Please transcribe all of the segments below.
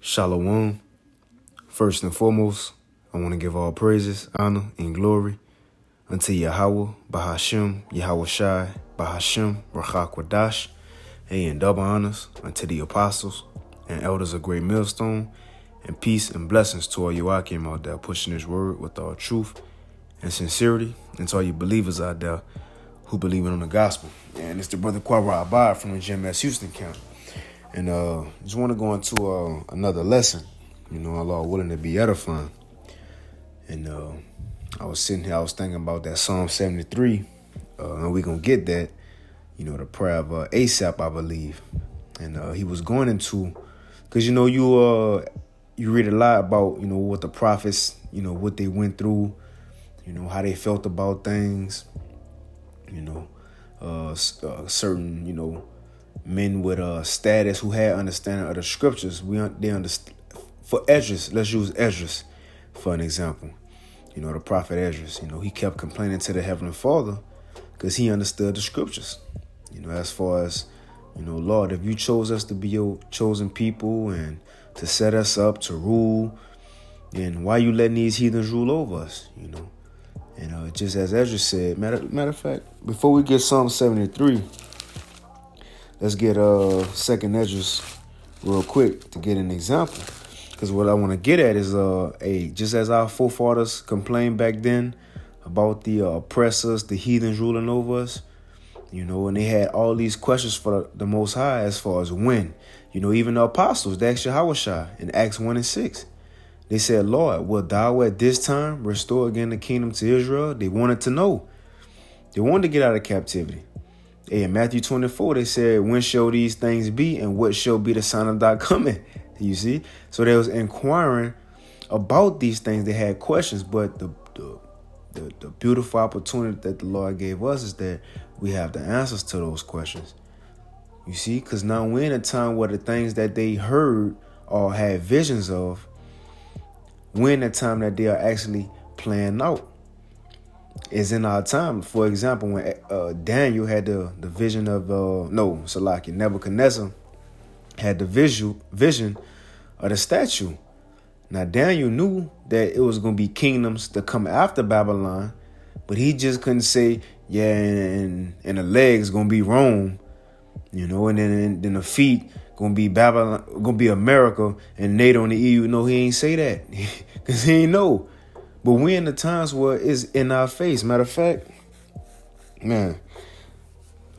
Shalom. First and foremost, I want to give all praises, honor, and glory unto Yahweh, Bahashem, Yahweh Shai, Bahashem, Rachak Wadash, and double honors unto the apostles and elders of Great Millstone, and peace and blessings to all you Akim out there pushing this word with all truth and sincerity, and to all you believers out there who believe in the gospel. And it's the brother Quara Abad from the GMS Houston camp. And just want to go into another lesson, Allah willing to be edifying. And I was sitting here, I was thinking about that Psalm 73, and we're going to get that, the prayer of Asaph, I believe. And he was going into, because, you read a lot about, what the prophets, what they went through, how they felt about things, certain, men with status who had understanding of the scriptures. They understand. For Esdras, let's use Esdras for an example. The prophet Esdras, he kept complaining to the Heavenly Father because he understood the scriptures. As far as, Lord, if you chose us to be your chosen people and to set us up to rule, then why you letting these heathens rule over us, And just as Esdras said, matter of fact, before we get Psalm 73, let's get Second Esdras real quick to get an example. Because what I want to get at is, just as our forefathers complained back then about the oppressors, the heathens ruling over us, and they had all these questions for the Most High as far as when. Even the apostles, they asked Yahweh in Acts 1 and 6. They said, Lord, will thou at this time restore again the kingdom to Israel? They wanted to know. They wanted to get out of captivity. In Matthew 24, they said, when shall these things be, and what shall be the sign of thy coming? You see? So they was inquiring about these things. They had questions, but the beautiful opportunity that the Lord gave us is that we have the answers to those questions. You see? Because now we're in a time where the things that they heard or had visions of, we're in a time that they are actually playing out. Is in our time. For example, when Daniel had the vision of Nebuchadnezzar had the vision of the statue. Now Daniel knew that it was going to be kingdoms to come after Babylon, but he just couldn't say, and the legs going to be Rome, and then the feet going to be Babylon, going to be America and NATO and the EU. No, he ain't say that because he ain't know. But we're in the times where it's in our face. Matter of fact, man,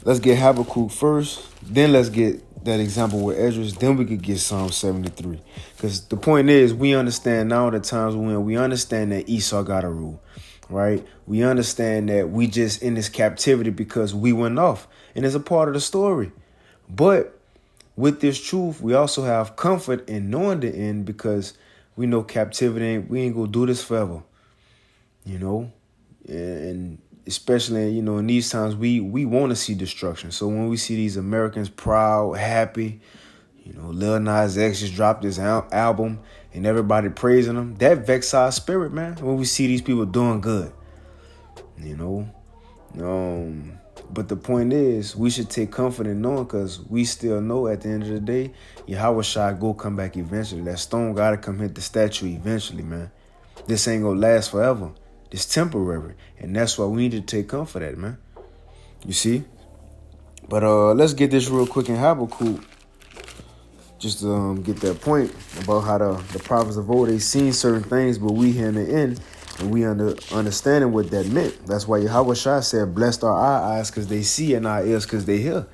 let's get Habakkuk first. Then let's get that example with Esdras. Then we could get Psalm 73. Because the point is, we understand now the times when we understand that Esau got to rule, right? We understand that we just in this captivity because we went off. And it's a part of the story. But with this truth, we also have comfort in knowing the end because we know captivity we ain't going to do this forever. And especially, in these times, we want to see destruction. So when we see these Americans proud, happy, Lil Nas X just dropped his album and everybody praising him, that vexes our spirit, man, when we see these people doing good, But the point is, we should take comfort in knowing because we still know at the end of the day, Yahweh Shai go come back eventually. That stone got to come hit the statue eventually, man. This ain't going to last forever. It's temporary, and that's why we need to take comfort at, man. You see? But let's get this real quick in Habakkuk, just to get that point about how the prophets of old, they seen certain things, but we here in the end, and we understanding what that meant. That's why Yahweh Shai said, blessed are our eyes because they see and our ears because they hear.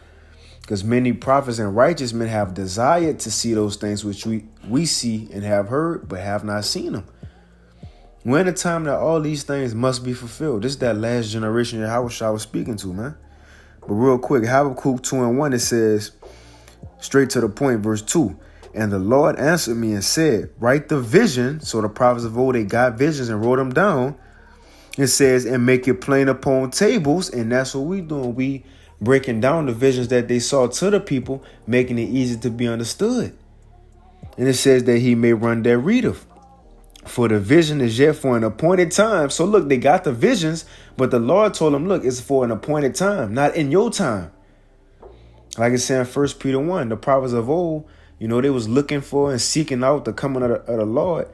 Because many prophets and righteous men have desired to see those things which we see and have heard, but have not seen them. We're in a time that all these things must be fulfilled. This is that last generation that Yahweh was speaking to, man. But real quick, Habakkuk 2 and 1, it says, straight to the point, verse 2. And the Lord answered me and said, write the vision. So the prophets of old, they got visions and wrote them down. It says, and make it plain upon tables. And that's what we doing. We breaking down the visions that they saw to the people, making it easy to be understood. And it says that he may run that readeth. For the vision is yet for an appointed time. So look, they got the visions, but the Lord told them, look, it's for an appointed time, not in your time. Like it's saying 1 Peter 1, the prophets of old, You know, they was looking for and seeking out the coming of the Lord,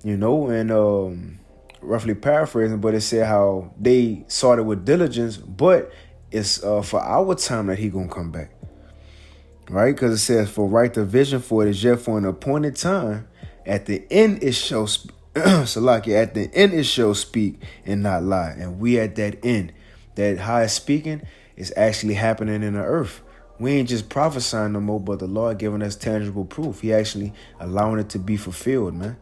you know, and roughly paraphrasing, but it said how they sought it with diligence, but it's for our time that he gonna come back. Right? Because it says, for write the vision, for it is yet for an appointed time. At the end it shall Salakia, at the end it shall speak and not lie. And we at that end. That how it's speaking is actually happening in the earth. We ain't just prophesying no more, but the Lord giving us tangible proof. He actually allowing it to be fulfilled, man.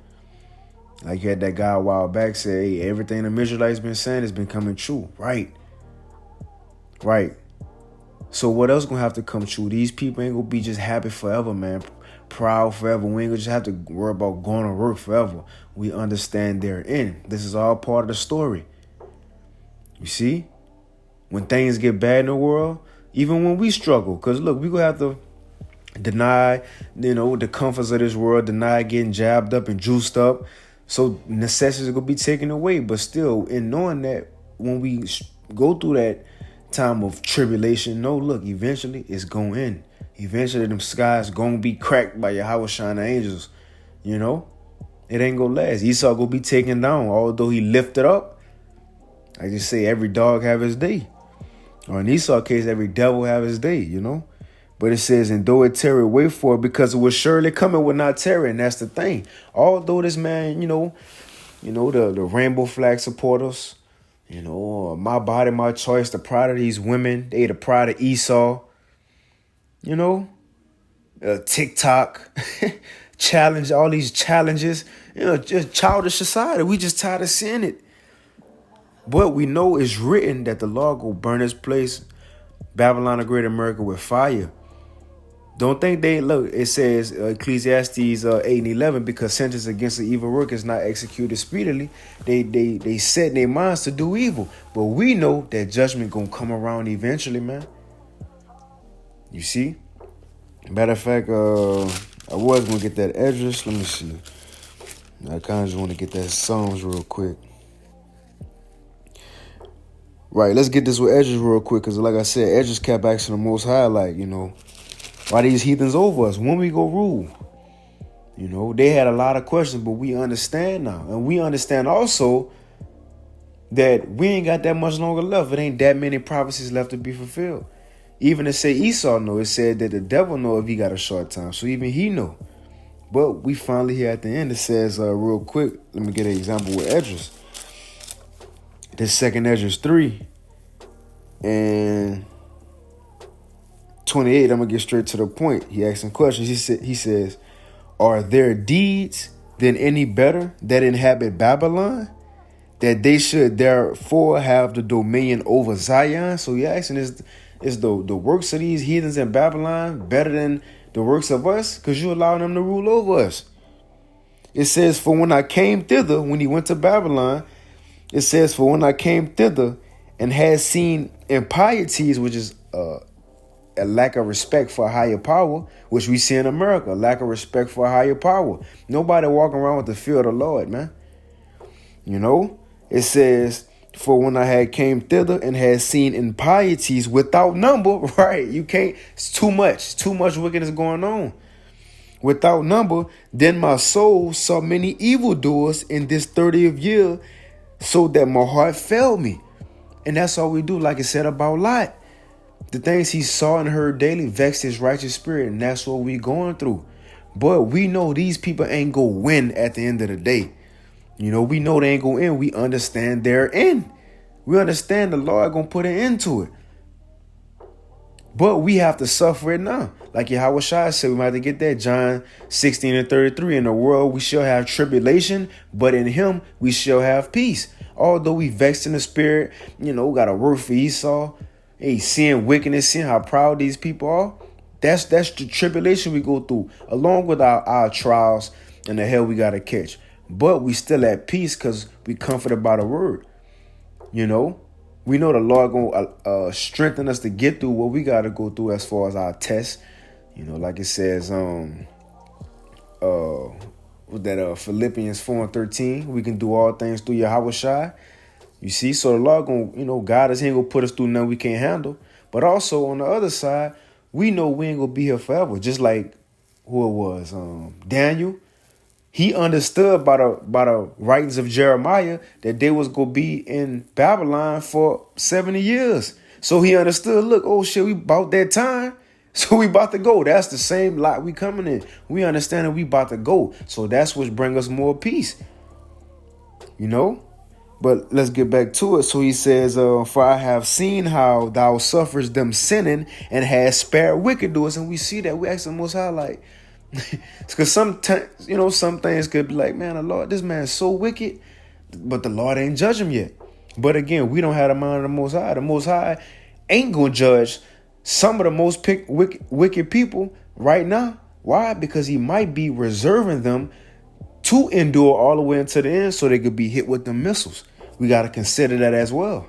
Like you had that guy a while back say, hey, everything the Israelites been saying has been coming true. Right. Right. So what else gonna have to come true? These people ain't gonna be just happy forever, man. Proud forever. We ain't gonna just have to worry about going to work forever. We understand their end. This is all part of the story. You see? When things get bad in the world, even when we struggle, because look, we gonna have to deny, you know, the comforts of this world, deny getting jabbed up and juiced up. So necessities are gonna be taken away. But still, in knowing that when we go through that time of tribulation, no, look, eventually it's going to end. Eventually them skies going to be cracked by Yahweh Shana angels. You know, it ain't going to last. Esau going to be taken down, although he lifted up. I just say every dog have his day. Or in Esau's case, every devil have his day, you know. But it says, and though it tarry, wait for it, because it will surely come, it will not tarry. And that's the thing. Although this man, you know, the rainbow flag supporters, you know, my body, my choice, the pride of these women. They the pride of Esau. You know, TikTok, challenge, all these challenges. You know, just childish society. We just tired of seeing it. But we know it's written that the Lord will burn this place, Babylon the Great America, with fire. Don't think they, look, it says Ecclesiastes 8 and 11, because sentence against the evil work is not executed speedily. They set in their minds to do evil. But we know that judgment going to come around eventually, man. You see? Matter of fact, I was going to get that address. Let me see. I kind of just want to get that Psalms real quick. Right, let's get this with Edges real quick, because like I said, Edges kept asking the Most High, like, you know, why these heathens over us? When we go rule? You know, they had a lot of questions, but we understand now. And we understand also that we ain't got that much longer left. It ain't that many prophecies left to be fulfilled. Even to say Esau know, it said that the devil know if he got a short time. So even he know. But we finally here at the end, it says real quick, let me get an example with Edges. This second Esdras 3 and 28, I'm going to get straight to the point. He asked some questions. He says, are their deeds then any better that inhabit Babylon, that they should therefore have the dominion over Zion? So he asking, is the works of these heathens in Babylon better than the works of us? Because you allow them to rule over us. It says, for when I came thither, when he went to Babylon, it says, for when I came thither and had seen impieties, which is a lack of respect for a higher power, which we see in America, a lack of respect for a higher power. Nobody walking around with the fear of the Lord, man. You know, it says, for when I had came thither and had seen impieties without number, right? You can't, it's too much wickedness going on. Without number, then my soul saw many evildoers in this 30th year, so that my heart failed me. And that's all we do, like it said about Lot. The things he saw and heard daily vexed his righteous spirit, and that's what we going through. But we know these people ain't gonna win at the end of the day. You know, we know they ain't gonna end. We understand their end. We understand the Lord gonna put an end to it. But we have to suffer it now. Like Yahweh Shai said, we might have to get that. John 16 and 33. In the world we shall have tribulation, but in him we shall have peace. Although we vexed in the spirit, you know, got to work for Esau. Hey, seeing wickedness, seeing how proud these people are. That's the tribulation we go through, along with our trials and the hell we got to catch. But we still at peace because we comforted by the word. You know, we know the Lord going to strengthen us to get through what we got to go through as far as our tests. You know, like it says, Philippians 4 and 13, we can do all things through Yahweh Shai. You see, so the Lord going to, you know, God is ain't going to put us through nothing we can't handle. But also on the other side, we know we ain't going to be here forever. Just like who it was, Daniel. He understood by the writings of Jeremiah that they was gonna be in Babylon for 70 years. So he understood, look, oh shit, we about that time. So we about to go. That's the same lot we coming in. We understand that we about to go. So that's what bring us more peace. You know? But let's get back to it. So he says, for I have seen how thou sufferest them sinning and hast spared wicked doers. And we see that. We ask the Most High, like, because sometimes, some things could be like, man, the Lord, this man is so wicked, but the Lord ain't judge him yet. But again, we don't have the mind of the Most High. The Most High ain't going to judge some of the most wicked people right now. Why? Because he might be reserving them to endure all the way until the end so they could be hit with the missiles. We got to consider that as well.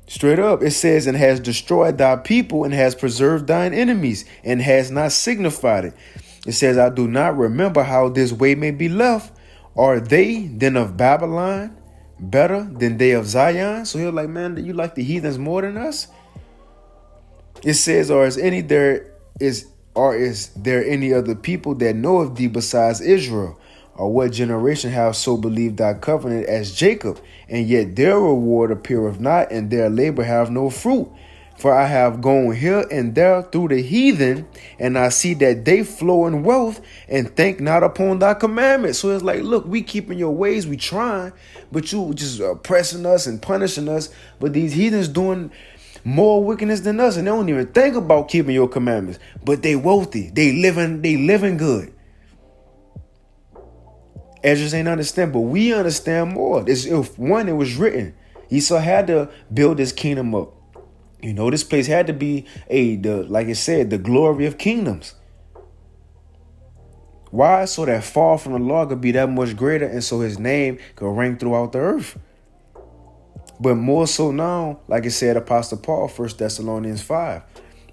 Straight up, it says, and has destroyed thy people and has preserved thine enemies and has not signified it. It says, I do not remember how this way may be left. Are they then of Babylon better than they of Zion? So he's like, man, you like the heathens more than us? It says, is there any other people that know of thee besides Israel? Or what generation have so believed thy covenant as Jacob? And yet their reward appeareth not, and their labor have no fruit. For I have gone here and there through the heathen, and I see that they flow in wealth and think not upon thy commandments. So it's like, look, we keeping your ways, we trying, but you just oppressing us and punishing us. But these heathens doing more wickedness than us, and they don't even think about keeping your commandments. But they wealthy, they living good. Ezra ain't understand, but we understand more. If one, it was written, Esau had to build his kingdom up. This place had to be like it said, the glory of kingdoms. Why? So that fall from the Lord could be that much greater, and so his name could ring throughout the earth. But more so now, like it said, Apostle Paul, 1 Thessalonians 5.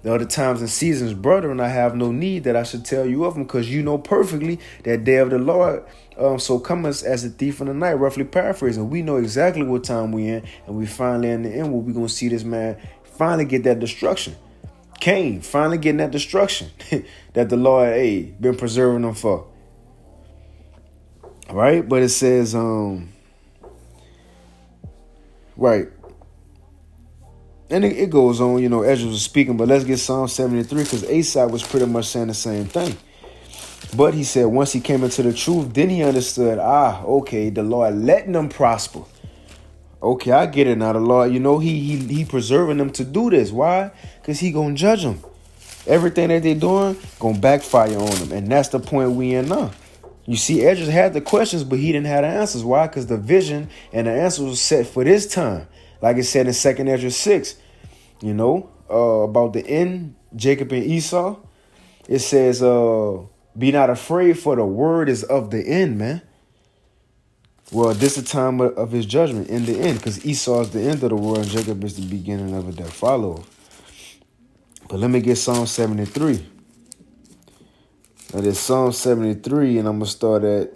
The other times and seasons, brethren, I have no need that I should tell you of them, because you know perfectly that day of the Lord so cometh as a thief in the night, roughly paraphrasing. We know exactly what time we in, and we finally in the end where we going to see this man finally get that destruction. Cain finally getting that destruction that the Lord, been preserving them for. All right, but it says, right. And it goes on, Ezra was speaking, but let's get Psalm 73, because Asaph was pretty much saying the same thing. But he said once he came into the truth, then he understood, okay, the Lord letting them prosper. Okay, I get it now. The Lord, he preserving them to do this. Why? Because he going to judge them. Everything that they doing going to backfire on them. And that's the point we in now. You see, Ezra had the questions, but he didn't have the answers. Why? Because the vision and the answers was set for this time. Like it said in 2 Ezra 6, about the end, Jacob and Esau. It says, be not afraid, for the word is of the end, man. Well, this is the time of his judgment, in the end, because Esau is the end of the world and Jacob is the beginning of it that follows. But let me get Psalm 73. Now, there's Psalm 73, and I'm going to start at,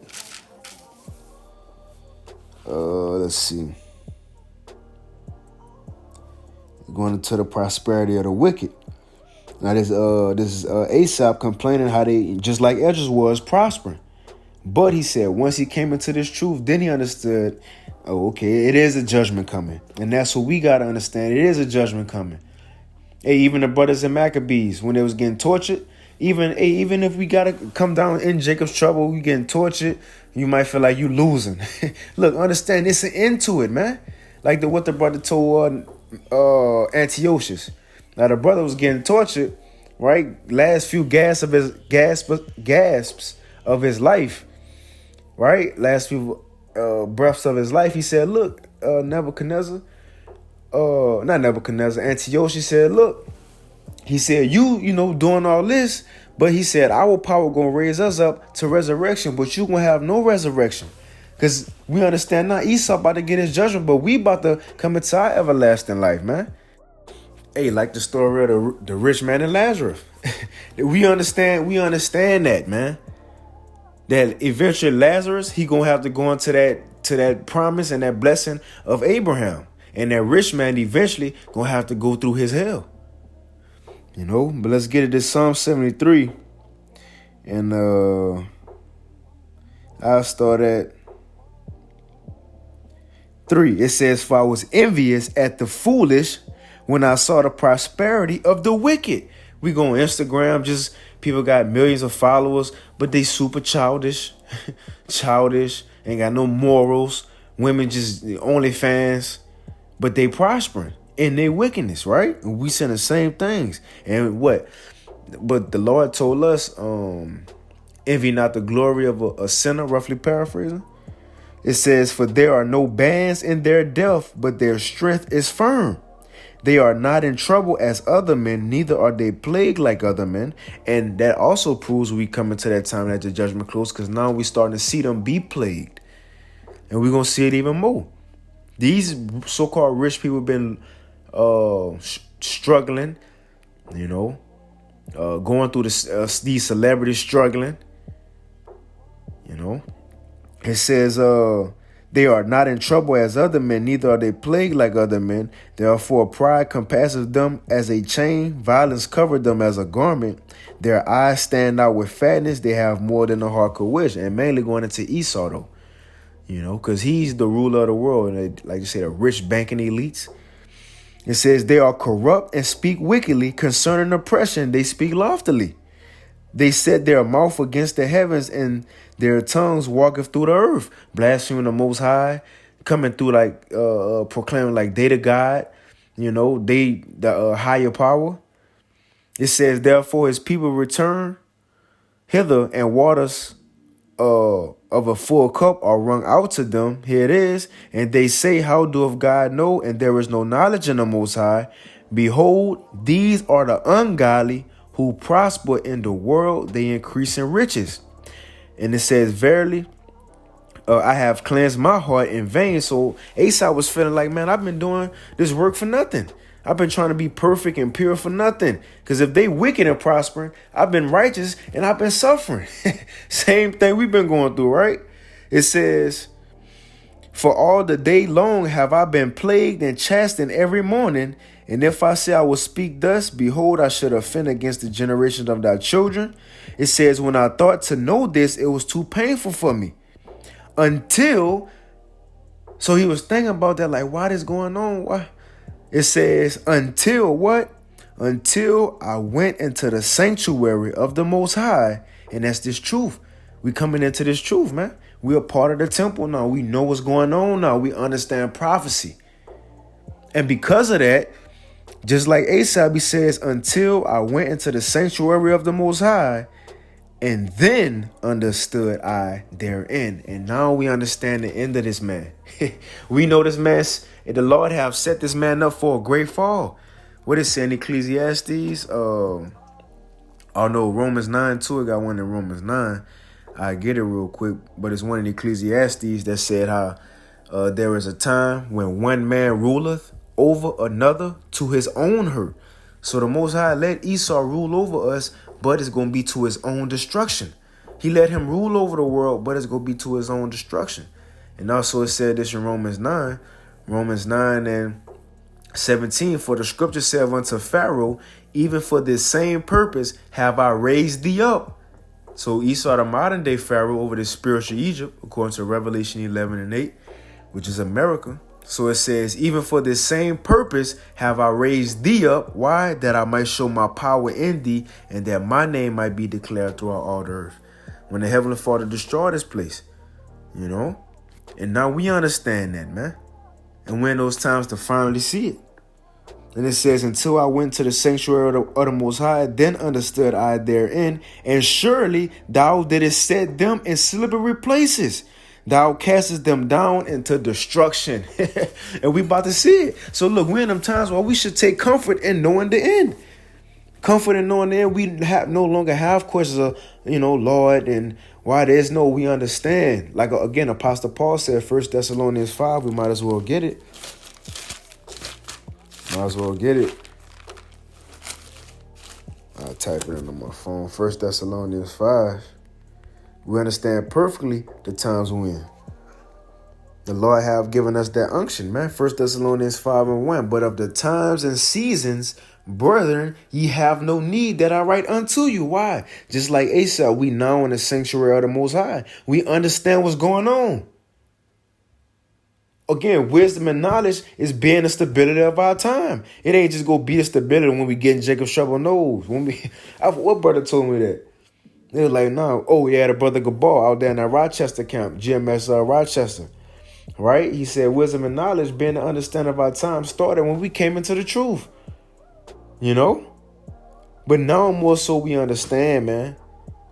let's see. Going into the prosperity of the wicked. Now, this is Asaph complaining how they, just like Ezra was, prospering. But he said once he came into this truth, then he understood, okay, it is a judgment coming. And that's what we got to understand. It is a judgment coming. Even the brothers in Maccabees, when they was getting tortured, even if we got to come down in Jacob's trouble, we getting tortured, you might feel like you losing. Look, understand, it's an end to it, man. Like what the brother told Antiochus. Now, the brother was getting tortured, right? Last few gasps of his life, right? Last few breaths of his life. He said, look, Antiochus said, look, he said, you doing all this, but he said, our power going to raise us up to resurrection, but you going to have no resurrection. Because we understand now Esau about to get his judgment, but we about to come into our everlasting life, man. Hey, like the story of the rich man and Lazarus. we understand that, man. That eventually Lazarus, he gonna have to go into that promise and that blessing of Abraham. And that rich man eventually gonna have to go through his hell. But let's get it to Psalm 73. And I'll start at 3. It says, "For I was envious at the foolish when I saw the prosperity of the wicked." We go on Instagram, just people got millions of followers, but they super childish, ain't got no morals. Women just OnlyFans, but they prospering in their wickedness, right? And we saying the same things. And what? But the Lord told us, envy not the glory of a sinner, roughly paraphrasing. It says, "For there are no bands in their death, but their strength is firm. They are not in trouble as other men, neither are they plagued like other men." And that also proves we come into that time at the judgment close, because now we starting to see them be plagued. And we're going to see it even more. These so-called rich people been struggling, going through these celebrities struggling. It says, "They are not in trouble as other men, neither are they plagued like other men. Therefore pride compasseth them as a chain, violence covered them as a garment. Their eyes stand out with fatness, they have more than the heart could wish." And mainly going into Esau, though, because he's the ruler of the world. And like you said, the rich banking elites. It says, "They are corrupt and speak wickedly. Concerning oppression, they speak loftily. They set their mouth against the heavens, and their tongues walketh through the earth." Blaspheming the Most High, coming through like proclaiming like they the God, they the higher power. It says, "Therefore his people return hither, and waters of a full cup are wrung out to them." Here it is. "And they say, how doth God know? And there is no knowledge in the Most High. Behold, these are the ungodly who prosper in the world, they increase in riches." And it says, "Verily, I have cleansed my heart in vain." So Esau was feeling like, man, I've been doing this work for nothing. I've been trying to be perfect and pure for nothing. Because if they wicked and prospering, I've been righteous and I've been suffering. Same thing we've been going through, right? It says, "For all the day long have I been plagued and chastened every morning. And if I say I will speak thus, behold, I should offend against the generation of thy children." It says, "When I thought to know this, it was too painful for me." So he was thinking about that, like, why this going on? Why? It says, "Until what? Until I went into the sanctuary of the Most High." And that's this truth. We coming into this truth, man. We are part of the temple now. We know what's going on now. We understand prophecy. And because of that, just like Asaph, he says, "Until I went into the sanctuary of the Most High, and then understood I therein." And now we understand the end of this man. We know this man, the Lord have set this man up for a great fall. What is it in Ecclesiastes? No, Romans 9 too. I got one in Romans 9. I get it real quick, but it's one in Ecclesiastes that said how there is a time when one man ruleth over another to his own hurt. So the Most High let Esau rule over us, but it's going to be to his own destruction. He let him rule over the world, but it's going to be to his own destruction. And also it said this in Romans 9 and 17, "For the scripture said unto Pharaoh, even for this same purpose have I raised thee up." So Esau, the modern day Pharaoh over this spiritual Egypt, according to Revelation 11 and 8, which is America. So it says, "Even for this same purpose have I raised thee up." Why? "That I might show my power in thee, and that my name might be declared throughout all the earth." When the Heavenly Father destroyed this place, And now we understand that, man. And we're in those times to finally see it. And it says, "Until I went to the sanctuary of the Most High, then understood I therein, and surely thou didst set them in slippery places. Thou castest them down into destruction." And we about to see it. So look, we're in them times where we should take comfort in knowing the end. Comfort in knowing the end. We no longer have questions of, Lord, and why there's no, we understand. Like, again, Apostle Paul said, 1 Thessalonians 5, we might as well get it. I'll type it into my phone. 1 Thessalonians 5. We understand perfectly the times we're in. The Lord have given us that unction, man. 1 Thessalonians 5:1. But of the times and seasons, brethren, ye have no need that I write unto you. Why? Just like Asa, we now in the sanctuary of the Most High. We understand what's going on. Again, wisdom and knowledge is being the stability of our time. It ain't just go be the stability when we get in Jacob's trouble nose. What brother told me that? They was like, no, oh yeah, the brother Gabal out there in that Rochester camp, GMS Rochester. Right? He said wisdom and knowledge, being the understanding of our time, started when we came into the truth. You know? But now more so we understand, man.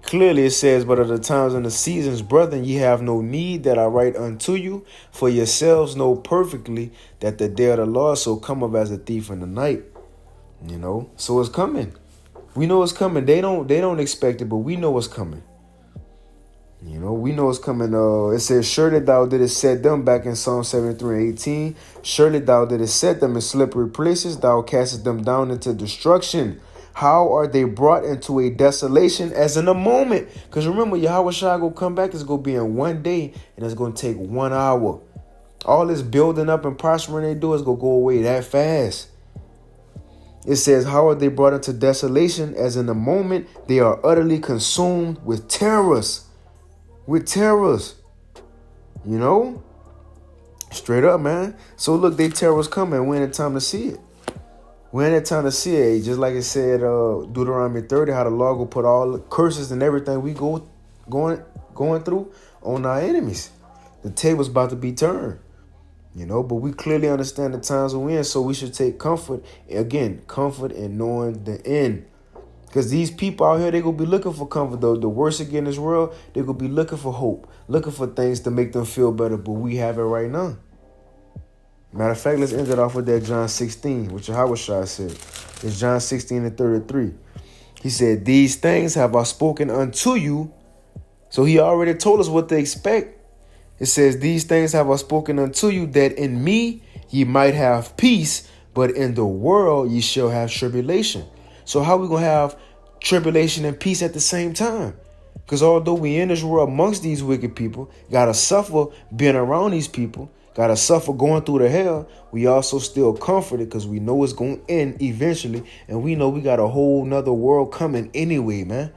Clearly it says, but of the times and the seasons, brethren, ye have no need that I write unto you, for yourselves know perfectly that the day of the Lord so cometh as a thief in the night. You know? So it's coming. We know it's coming. They don't expect it, but we know it's coming. You know, we know it's coming. It says, surely thou didst set them, back in Psalm 73:18. Surely thou didst set them in slippery places. Thou castest them down into destruction. How are they brought into a desolation as in a moment? Because remember, Yahweh Shai will come back. It's going to be in one day, and it's going to take 1 hour. All this building up and prospering they do is going to go away that fast. It says, how are they brought into desolation as in a moment? They are utterly consumed with terrors. With terrors, you know, straight up, man. So look, they terrors coming. We're in the time to see it. We're in the time to see it. Just like it said, Deuteronomy 30, how the Lord will put all the curses and everything we going through on our enemies. The table's about to be turned, you know. But we clearly understand the times we're in, so we should take comfort in knowing the end. Because these people out here, they're going to be looking for comfort, though. The worst again in this world, they're going to be looking for hope, looking for things to make them feel better, but we have it right now. Matter of fact, let's end it off with that John 16, which Yahweh Shai said. It's John 16:33. He said, these things have I spoken unto you. So he already told us what to expect. It says, these things have I spoken unto you, that in me ye might have peace, but in the world ye shall have tribulation. So how we going to have tribulation and peace at the same time? Because although we in this world amongst these wicked people, got to suffer being around these people, got to suffer going through the hell, we also still comforted because we know it's going to end eventually. And we know we got a whole nother world coming anyway, man.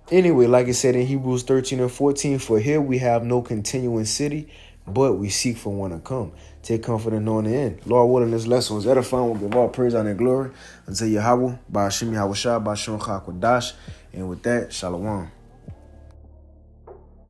Anyway, like it said in Hebrews 13:14, for here we have no continuing city, but we seek for one to come. Take comfort in knowing the end. Lord willing, this lesson was edifying. We'll give all praise, honor, and glory unto Yahweh, Ba'ashim Yahweh Shai, Ba'ashim Chakwadash. And with that, Shalom.